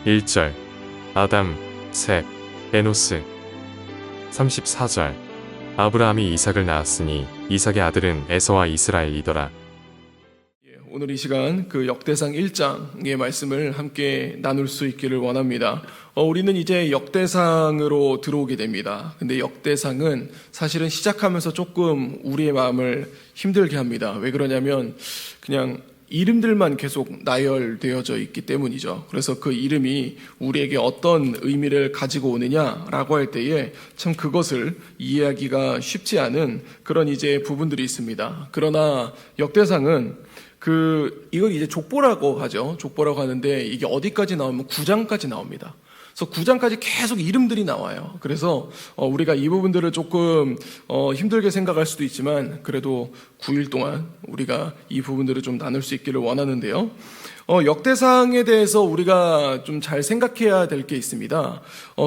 1절 아담, 셋, 에노스. 34절 아브라함이 이삭을 낳았으니 이삭의 아들은 에서와 이스라엘이더라. 오늘 이 시간 그 역대상 1장의 말씀을 함께 나눌 수 있기를 원합니다. 우리는 이제 역대상으로 들어오게 됩니다. 근데 역대상은 사실은 시작하면서 조금 우리의 마음을 힘들게 합니다. 왜 그러냐면 그냥 이름들만 계속 나열되어져 있기 때문이죠. 그래서 그 이름이 우리에게 어떤 의미를 가지고 오느냐라고 할 때에 참 그것을 이해하기가 쉽지 않은 그런 이제 부분들이 있습니다. 그러나 역대상은 이걸 이제 족보라고 하죠. 족보라고 하는데 이게 어디까지 나오면 9장까지 나옵니다. 그래서 9장까지 계속 이름들이 나와요. 그래서 우리가 이 부분들을 조금 힘들게 생각할 수도 있지만 그래도 9일 동안 우리가 이 부분들을 좀 나눌 수 있기를 원하는데요. 역대상에 대해서 우리가 좀 잘 생각해야 될 게 있습니다.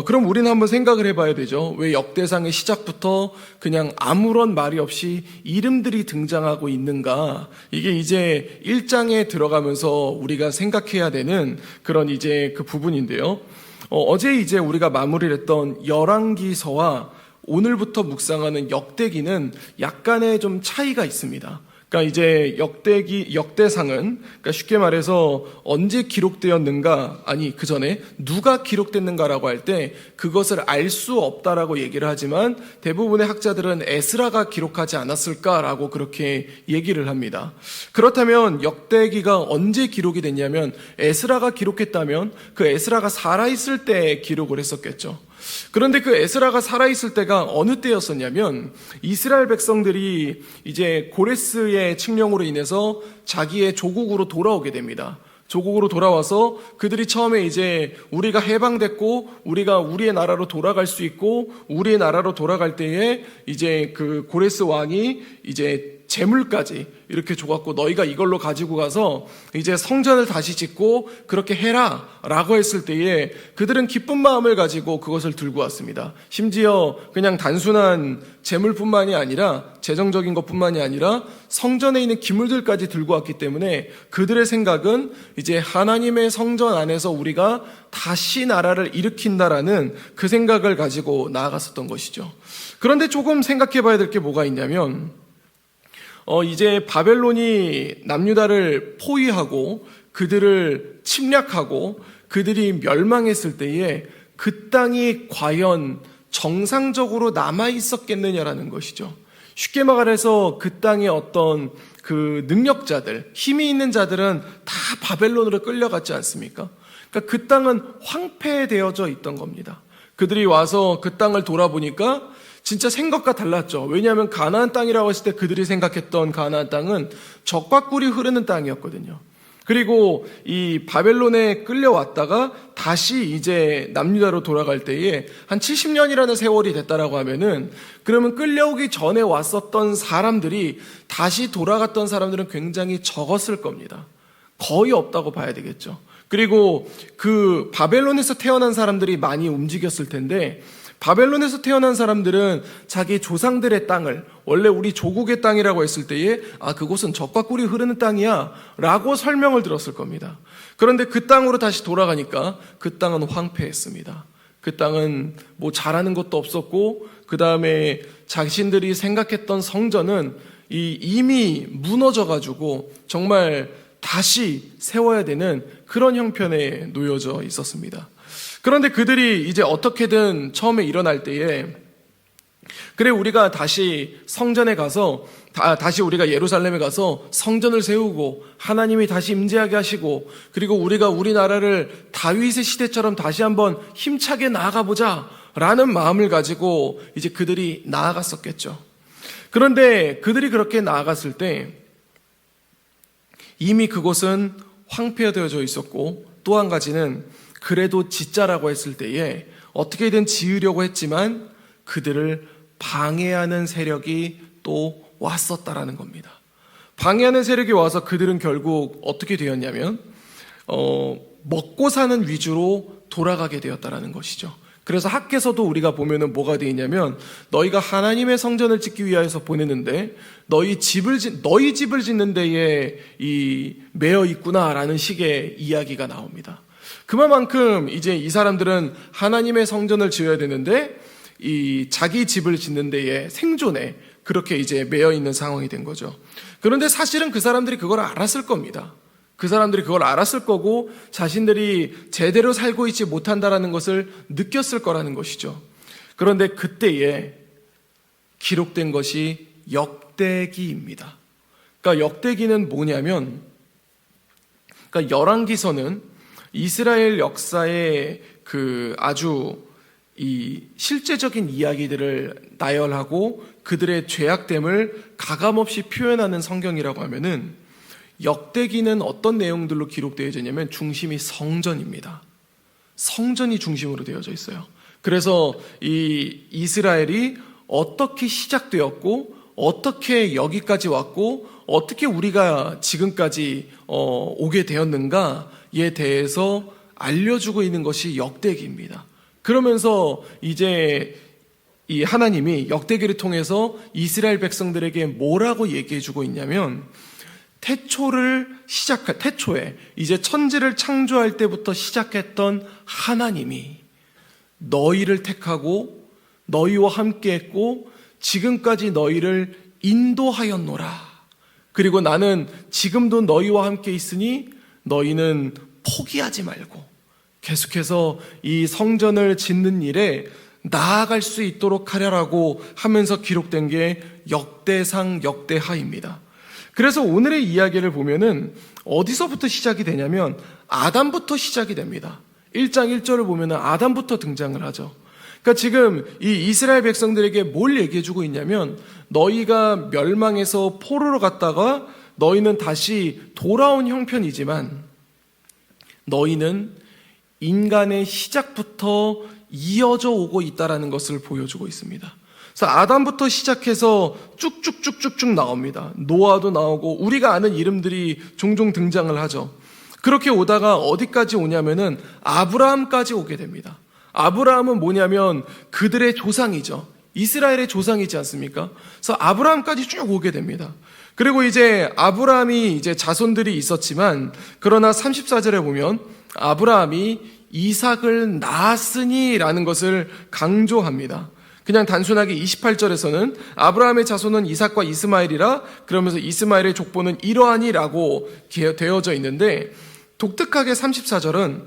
그럼 우리는 한번 생각을 해봐야 되죠. 왜 역대상의 시작부터 그냥 아무런 말이 없이 이름들이 등장하고 있는가? 이게 이제 1장에 들어가면서 우리가 생각해야 되는 그런 이제 그 부분인데요. 어제 이제 우리가 마무리를 했던 열왕기서와 오늘부터 묵상하는 역대기는 약간의 좀 차이가 있습니다. 그러니까 이제 역대상은 그러니까 쉽게 말해서 언제 기록되었는가, 아니 그 전에 누가 기록됐는가라고 할 때 그것을 알 수 없다라고 얘기를 하지만 대부분의 학자들은 에스라가 기록하지 않았을까라고 그렇게 얘기를 합니다. 그렇다면 역대기가 언제 기록이 됐냐면 에스라가 기록했다면 그 에스라가 살아있을 때 기록을 했었겠죠. 그런데 그 에스라가 살아있을 때가 어느 때였었냐면 이스라엘 백성들이 이제 고레스의 칙령으로 인해서 자기의 조국으로 돌아오게 됩니다. 조국으로 돌아와서 그들이 처음에 이제 우리가 해방됐고 우리가 우리의 나라로 돌아갈 수 있고 우리의 나라로 돌아갈 때에 이제 그 고레스 왕이 이제 재물까지 이렇게 줘갖고 너희가 이걸로 가지고 가서 이제 성전을 다시 짓고 그렇게 해라 라고 했을 때에 그들은 기쁜 마음을 가지고 그것을 들고 왔습니다. 심지어 그냥 단순한 재물뿐만이 아니라 재정적인 것뿐만이 아니라 성전에 있는 기물들까지 들고 왔기 때문에 그들의 생각은 이제 하나님의 성전 안에서 우리가 다시 나라를 일으킨다라는 그 생각을 가지고 나아갔었던 것이죠. 그런데 조금 생각해 봐야 될 게 뭐가 있냐면 이제 바벨론이 남유다를 포위하고 그들을 침략하고 그들이 멸망했을 때에 그 땅이 과연 정상적으로 남아 있었겠느냐라는 것이죠. 쉽게 말해서 그 땅의 어떤 그 능력자들, 힘이 있는 자들은 다 바벨론으로 끌려갔지 않습니까? 그러니까 그 땅은 황폐되어져 있던 겁니다. 그들이 와서 그 땅을 돌아보니까 진짜 생각과 달랐죠. 왜냐하면 가나안 땅이라고 했을 때 그들이 생각했던 가나안 땅은 젖과 꿀이 흐르는 땅이었거든요. 그리고 이 바벨론에 끌려왔다가 다시 이제 남유다로 돌아갈 때에 한 70년이라는 세월이 됐다라고 하면은 그러면 끌려오기 전에 왔었던 사람들이 다시 돌아갔던 사람들은 굉장히 적었을 겁니다. 거의 없다고 봐야 되겠죠. 그리고 그 바벨론에서 태어난 사람들이 많이 움직였을 텐데 바벨론에서 태어난 사람들은 자기 조상들의 땅을 원래 우리 조국의 땅이라고 했을 때에 그곳은 젖과 꿀이 흐르는 땅이야 라고 설명을 들었을 겁니다. 그런데 그 땅으로 다시 돌아가니까 그 땅은 황폐했습니다. 그 땅은 뭐 잘하는 것도 없었고 그 다음에 자신들이 생각했던 성전은 이미 무너져가지고 정말 다시 세워야 되는 그런 형편에 놓여져 있었습니다. 그런데 그들이 이제 어떻게든 처음에 일어날 때에 그래 우리가 다시 성전에 가서 다시 우리가 예루살렘에 가서 성전을 세우고 하나님이 다시 임재하게 하시고 그리고 우리가 우리나라를 다윗의 시대처럼 다시 한번 힘차게 나아가보자 라는 마음을 가지고 이제 그들이 나아갔었겠죠. 그런데 그들이 그렇게 나아갔을 때 이미 그곳은 황폐되어져 있었고 또 한 가지는 그래도 짓자라고 했을 때에 어떻게든 지으려고 했지만 그들을 방해하는 세력이 또 왔었다라는 겁니다. 방해하는 세력이 와서 그들은 결국 어떻게 되었냐면 먹고 사는 위주로 돌아가게 되었다라는 것이죠. 그래서 학계서도 우리가 보면은 뭐가 되어 있냐면 너희가 하나님의 성전을 짓기 위하여서 보내는데 너희 집을 짓는 데에 매여 있구나라는 식의 이야기가 나옵니다. 그만큼 이제 이 사람들은 하나님의 성전을 지어야 되는데 이 자기 집을 짓는 데에 생존에 그렇게 이제 매여 있는 상황이 된 거죠. 그런데 사실은 그 사람들이 그걸 알았을 겁니다. 그 사람들이 그걸 알았을 거고 자신들이 제대로 살고 있지 못한다라는 것을 느꼈을 거라는 것이죠. 그런데 그때에 기록된 것이 역대기입니다. 그러니까 역대기는 뭐냐면, 그러니까 열왕기서는 이스라엘 역사의 그 아주 이 실제적인 이야기들을 나열하고 그들의 죄악됨을 가감없이 표현하는 성경이라고 하면은, 역대기는 어떤 내용들로 기록되어져 있냐면 중심이 성전입니다. 성전이 중심으로 되어져 있어요. 그래서 이 이스라엘이 어떻게 시작되었고 어떻게 여기까지 왔고 어떻게 우리가 지금까지 오게 되었는가에 대해서 알려주고 있는 것이 역대기입니다. 그러면서 이제 이 하나님이 역대기를 통해서 이스라엘 백성들에게 뭐라고 얘기해주고 있냐면, 태초에 이제 천지를 창조할 때부터 시작했던 하나님이 너희를 택하고 너희와 함께했고 지금까지 너희를 인도하였노라. 그리고 나는 지금도 너희와 함께 있으니 너희는 포기하지 말고 계속해서 이 성전을 짓는 일에 나아갈 수 있도록 하려라고 하면서 기록된 게 역대상 역대하입니다. 그래서 오늘의 이야기를 보면은 어디서부터 시작이 되냐면 아담부터 시작이 됩니다. 1장 1절을 보면은 아담부터 등장을 하죠. 그러니까 지금 이 이스라엘 백성들에게 뭘 얘기해주고 있냐면, 너희가 멸망해서 포로로 갔다가 너희는 다시 돌아온 형편이지만 너희는 인간의 시작부터 이어져 오고 있다라는 것을 보여주고 있습니다. 그래서 아담부터 시작해서 쭉쭉쭉쭉쭉 나옵니다. 노아도 나오고 우리가 아는 이름들이 종종 등장을 하죠. 그렇게 오다가 어디까지 오냐면은 아브라함까지 오게 됩니다. 아브라함은 뭐냐면 그들의 조상이죠. 이스라엘의 조상이지 않습니까? 그래서 아브라함까지 쭉 오게 됩니다. 그리고 이제 아브라함이 이제 자손들이 있었지만, 그러나 34절에 보면 아브라함이 이삭을 낳았으니라는 것을 강조합니다. 그냥 단순하게 28절에서는 아브라함의 자손은 이삭과 이스마엘이라, 그러면서 이스마엘의 족보는 이러하니라고 되어져 있는데, 독특하게 34절은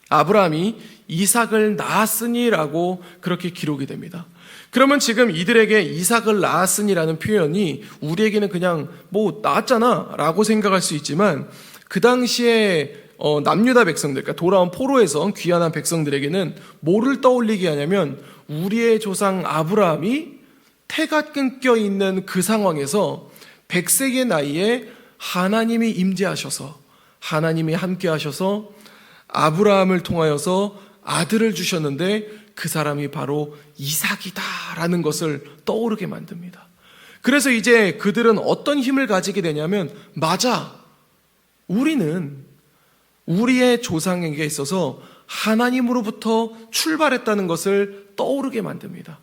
아브라함이 이삭을 낳았으니라고 그렇게 기록이 됩니다. 그러면 지금 이들에게 이삭을 낳았으니라는 표현이 우리에게는 그냥 뭐 낳았잖아 라고 생각할 수 있지만, 그 당시에 남유다 백성들, 그러니까 돌아온 포로에서 귀환한 백성들에게는 뭐를 떠올리게 하냐면, 우리의 조상 아브라함이 태가 끊겨 있는 그 상황에서 100세의 나이에 하나님이 임재하셔서, 하나님이 함께 하셔서 아브라함을 통하여서 아들을 주셨는데 그 사람이 바로 이삭이다라는 것을 떠오르게 만듭니다. 그래서 이제 그들은 어떤 힘을 가지게 되냐면, 맞아, 우리는 우리의 조상에게 있어서 하나님으로부터 출발했다는 것을 떠오르게 만듭니다.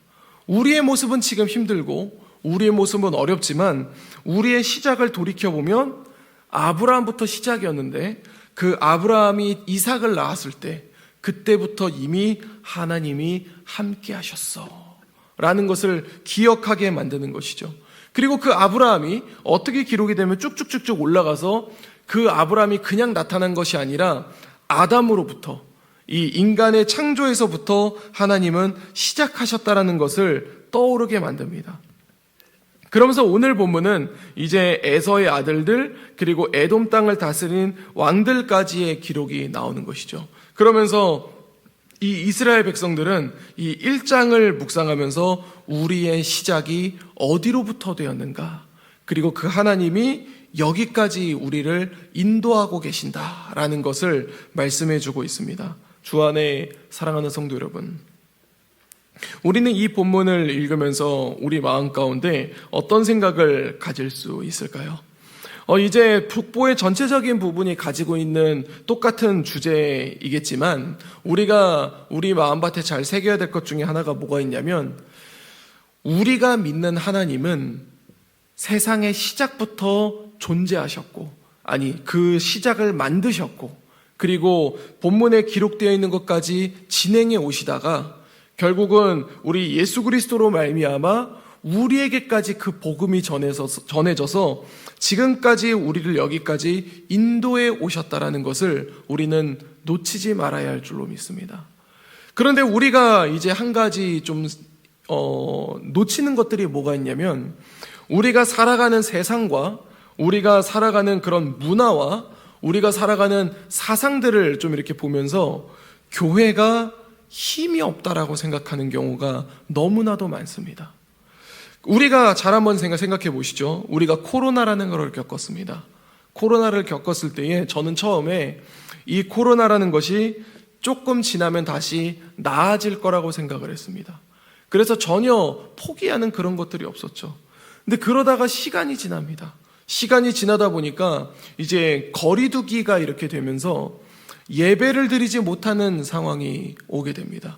우리의 모습은 지금 힘들고 우리의 모습은 어렵지만 우리의 시작을 돌이켜보면 아브라함부터 시작이었는데, 그 아브라함이 이삭을 낳았을 때 그때부터 이미 하나님이 함께 하셨어 라는 것을 기억하게 만드는 것이죠. 그리고 그 아브라함이 어떻게 기록이 되면 쭉쭉쭉쭉 올라가서 그 아브라함이 그냥 나타난 것이 아니라 아담으로부터, 이 인간의 창조에서부터 하나님은 시작하셨다라는 것을 떠오르게 만듭니다. 그러면서 오늘 본문은 이제 에서의 아들들, 그리고 에돔 땅을 다스린 왕들까지의 기록이 나오는 것이죠. 그러면서 이 이스라엘 백성들은 이 1장을 묵상하면서 우리의 시작이 어디로부터 되었는가, 그리고 그 하나님이 여기까지 우리를 인도하고 계신다라는 것을 말씀해 주고 있습니다. 주 안에 사랑하는 성도 여러분, 우리는 이 본문을 읽으면서 우리 마음 가운데 어떤 생각을 가질 수 있을까요? 이제 북보의 전체적인 부분이 가지고 있는 똑같은 주제이겠지만, 우리가 우리 마음밭에 잘 새겨야 될 것 중에 하나가 뭐가 있냐면, 우리가 믿는 하나님은 세상의 시작부터 존재하셨고, 아니 그 시작을 만드셨고, 그리고 본문에 기록되어 있는 것까지 진행해 오시다가 결국은 우리 예수 그리스도로 말미암아 우리에게까지 그 복음이 전해져서 지금까지 우리를 여기까지 인도해 오셨다라는 것을 우리는 놓치지 말아야 할 줄로 믿습니다. 그런데 우리가 이제 한 가지 좀 놓치는 것들이 뭐가 있냐면, 우리가 살아가는 세상과 우리가 살아가는 그런 문화와 우리가 살아가는 사상들을 좀 이렇게 보면서 교회가 힘이 없다라고 생각하는 경우가 너무나도 많습니다. 우리가 잘 한번 생각해 보시죠. 우리가 코로나라는 걸 겪었습니다. 코로나를 겪었을 때에 저는 처음에 이 코로나라는 것이 조금 지나면 다시 나아질 거라고 생각을 했습니다. 그래서 전혀 포기하는 그런 것들이 없었죠. 근데 그러다가 시간이 지납니다. 시간이 지나다 보니까 이제 거리두기가 이렇게 되면서 예배를 드리지 못하는 상황이 오게 됩니다.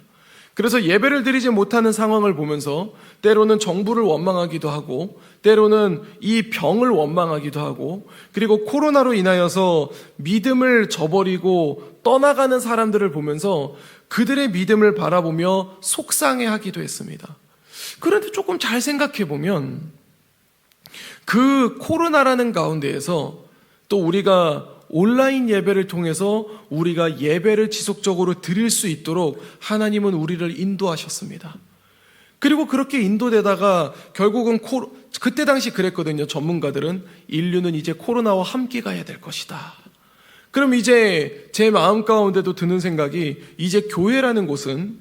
그래서 예배를 드리지 못하는 상황을 보면서 때로는 정부를 원망하기도 하고, 때로는 이 병을 원망하기도 하고, 그리고 코로나로 인하여서 믿음을 저버리고 떠나가는 사람들을 보면서 그들의 믿음을 바라보며 속상해하기도 했습니다. 그런데 조금 잘 생각해 보면 그 코로나라는 가운데에서 또 우리가 온라인 예배를 통해서 우리가 예배를 지속적으로 드릴 수 있도록 하나님은 우리를 인도하셨습니다. 그리고 그렇게 인도되다가 결국은 그때 당시 그랬거든요. 전문가들은 인류는 이제 코로나와 함께 가야 될 것이다. 그럼 이제 제 마음 가운데도 드는 생각이, 이제 교회라는 곳은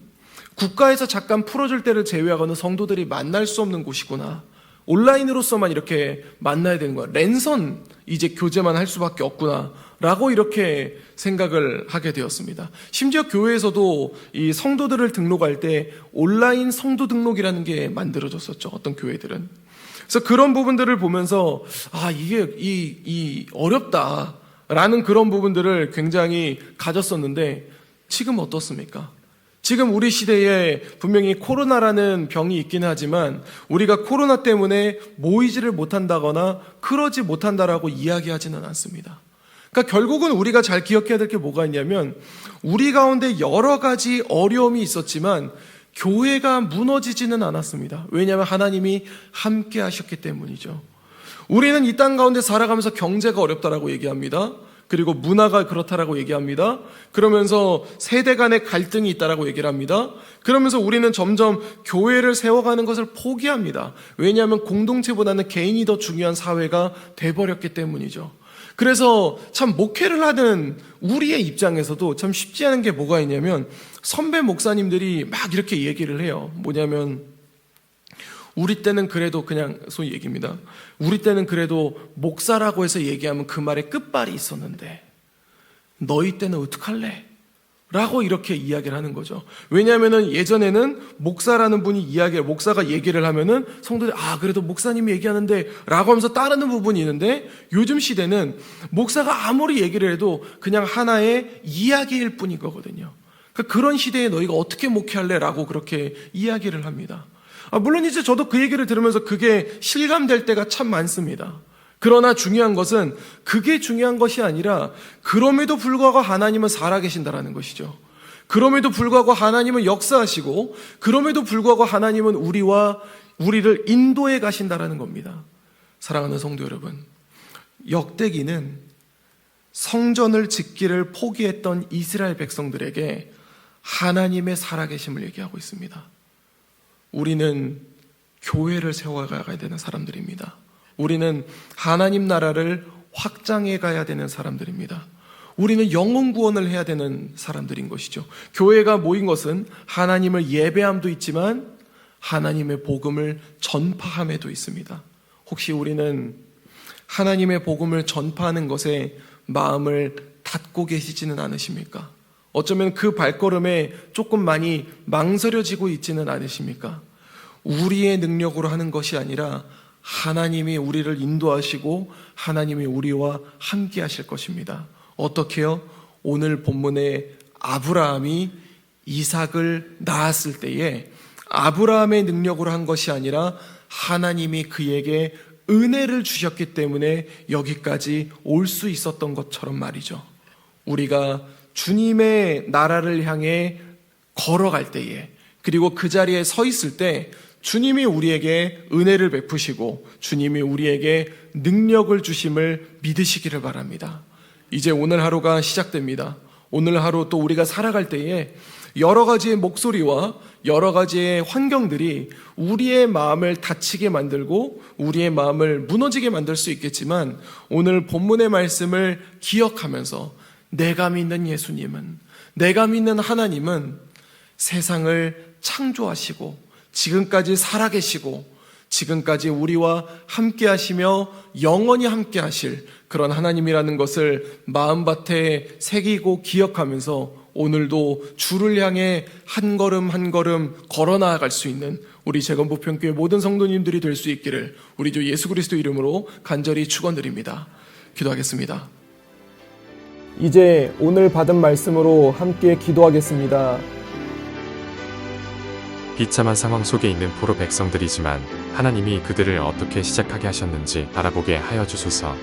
국가에서 잠깐 풀어줄 때를 제외하고는 성도들이 만날 수 없는 곳이구나. 온라인으로서만 이렇게 만나야 되는 거야. 랜선 이제 교제만 할 수밖에 없구나 라고 이렇게 생각을 하게 되었습니다. 심지어 교회에서도 이 성도들을 등록할 때 온라인 성도 등록이라는 게 만들어졌었죠. 어떤 교회들은. 그래서 그런 부분들을 보면서 이게 이 어렵다라는 그런 부분들을 굉장히 가졌었는데, 지금 어떻습니까? 지금 우리 시대에 분명히 코로나라는 병이 있긴 하지만 우리가 코로나 때문에 모이지를 못한다거나 그러지 못한다라고 이야기하지는 않습니다. 그러니까 결국은 우리가 잘 기억해야 될 게 뭐가 있냐면, 우리 가운데 여러 가지 어려움이 있었지만 교회가 무너지지는 않았습니다. 왜냐하면 하나님이 함께 하셨기 때문이죠. 우리는 이 땅 가운데 살아가면서 경제가 어렵다라고 얘기합니다. 그리고 문화가 그렇다라고 얘기합니다. 그러면서 세대 간의 갈등이 있다라고 얘기를 합니다. 그러면서 우리는 점점 교회를 세워가는 것을 포기합니다. 왜냐하면 공동체보다는 개인이 더 중요한 사회가 돼버렸기 때문이죠. 그래서 참 목회를 하는 우리의 입장에서도 참 쉽지 않은 게 뭐가 있냐면, 선배 목사님들이 막 이렇게 얘기를 해요. 뭐냐면, 우리 때는 그래도, 그냥 소위 얘기입니다. 우리 때는 그래도 목사라고 해서 얘기하면 그 말에 끝발이 있었는데 너희 때는 어떡할래? 라고 이렇게 이야기를 하는 거죠. 왜냐하면은 예전에는 목사라는 분이 목사가 얘기를 하면은 성도들이 그래도 목사님이 얘기하는데 라고 하면서 따르는 부분이 있는데, 요즘 시대는 목사가 아무리 얘기를 해도 그냥 하나의 이야기일 뿐인 거거든요. 그러니까 그런 시대에 너희가 어떻게 목회할래? 라고 그렇게 이야기를 합니다. 물론 이제 저도 그 얘기를 들으면서 그게 실감될 때가 참 많습니다. 그러나 중요한 것은 그게 중요한 것이 아니라, 그럼에도 불구하고 하나님은 살아계신다라는 것이죠. 그럼에도 불구하고 하나님은 역사하시고, 그럼에도 불구하고 하나님은 우리를 인도해 가신다라는 겁니다. 사랑하는 성도 여러분, 역대기는 성전을 짓기를 포기했던 이스라엘 백성들에게 하나님의 살아계심을 얘기하고 있습니다. 우리는 교회를 세워가야 되는 사람들입니다. 우리는 하나님 나라를 확장해 가야 되는 사람들입니다. 우리는 영혼 구원을 해야 되는 사람들인 것이죠. 교회가 모인 것은 하나님을 예배함도 있지만 하나님의 복음을 전파함에도 있습니다. 혹시 우리는 하나님의 복음을 전파하는 것에 마음을 닫고 계시지는 않으십니까? 어쩌면 그 발걸음에 조금 많이 망설여지고 있지는 않으십니까? 우리의 능력으로 하는 것이 아니라 하나님이 우리를 인도하시고 하나님이 우리와 함께 하실 것입니다. 어떻게요? 오늘 본문에 아브라함이 이삭을 낳았을 때에 아브라함의 능력으로 한 것이 아니라 하나님이 그에게 은혜를 주셨기 때문에 여기까지 올 수 있었던 것처럼 말이죠. 우리가 주님의 나라를 향해 걸어갈 때에, 그리고 그 자리에 서 있을 때 주님이 우리에게 은혜를 베푸시고 주님이 우리에게 능력을 주심을 믿으시기를 바랍니다. 이제 오늘 하루가 시작됩니다. 오늘 하루 또 우리가 살아갈 때에 여러 가지의 목소리와 여러 가지의 환경들이 우리의 마음을 다치게 만들고 우리의 마음을 무너지게 만들 수 있겠지만, 오늘 본문의 말씀을 기억하면서 내가 믿는 예수님은, 내가 믿는 하나님은 세상을 창조하시고 지금까지 살아계시고 지금까지 우리와 함께 하시며 영원히 함께 하실 그런 하나님이라는 것을 마음밭에 새기고 기억하면서 오늘도 주를 향해 한 걸음 한 걸음 걸어 나아갈 수 있는 우리 재건부평교회 모든 성도님들이 될 수 있기를 우리 주 예수 그리스도 이름으로 간절히 축원드립니다. 기도하겠습니다. 이제 오늘 받은 말씀으로 함께 기도하겠습니다. 비참한 상황 속에 있는 포로 백성들이지만 하나님이 그들을 어떻게 시작하게 하셨는지 알아보게 하여 주소서.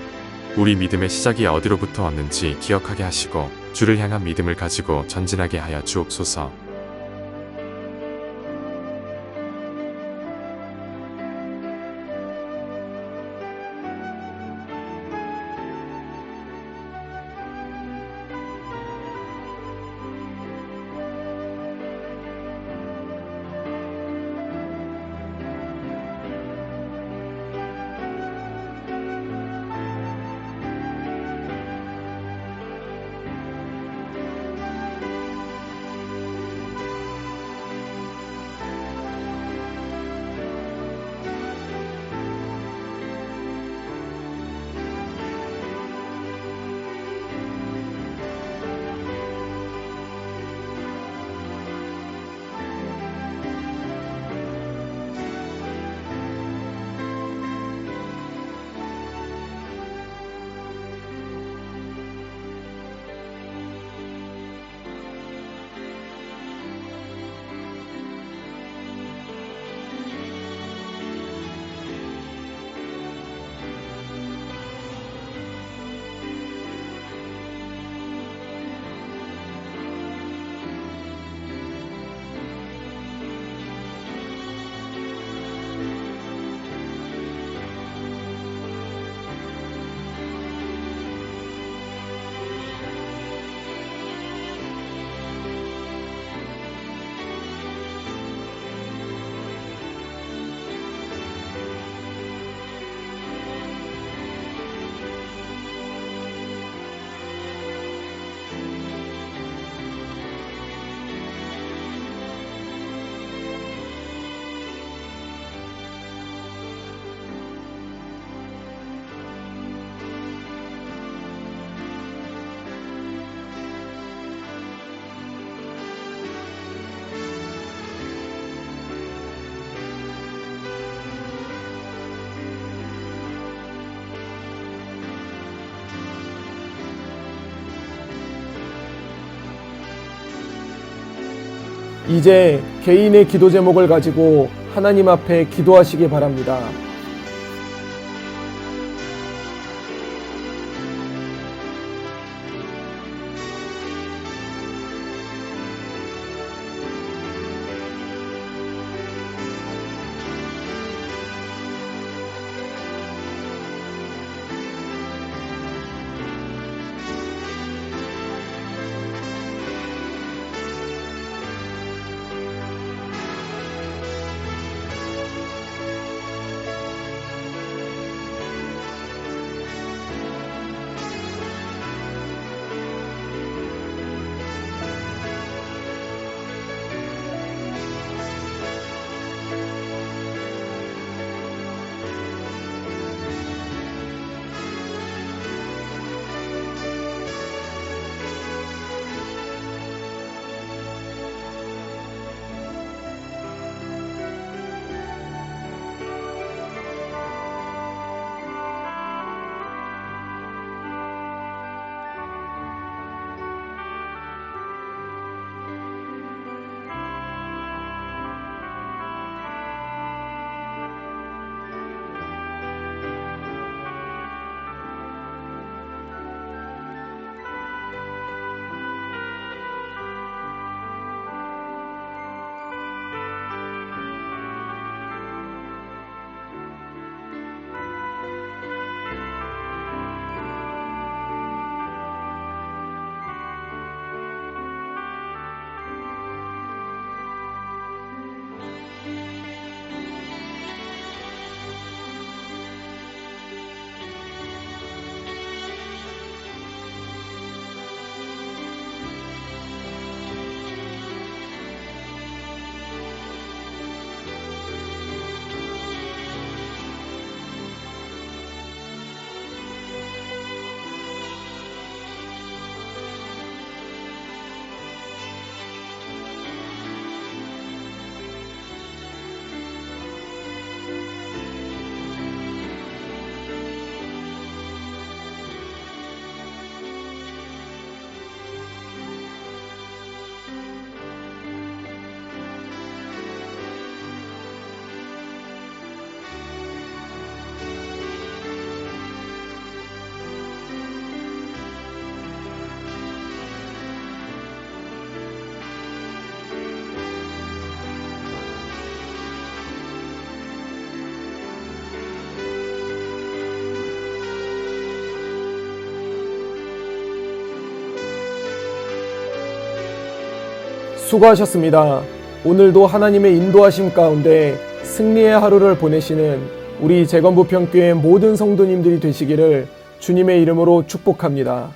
우리 믿음의 시작이 어디로부터 왔는지 기억하게 하시고 주를 향한 믿음을 가지고 전진하게 하여 주옵소서. 이제 개인의 기도 제목을 가지고 하나님 앞에 기도하시기 바랍니다. 수고하셨습니다. 오늘도 하나님의 인도하심 가운데 승리의 하루를 보내시는 우리 재건부평교회 모든 성도님들이 되시기를 주님의 이름으로 축복합니다.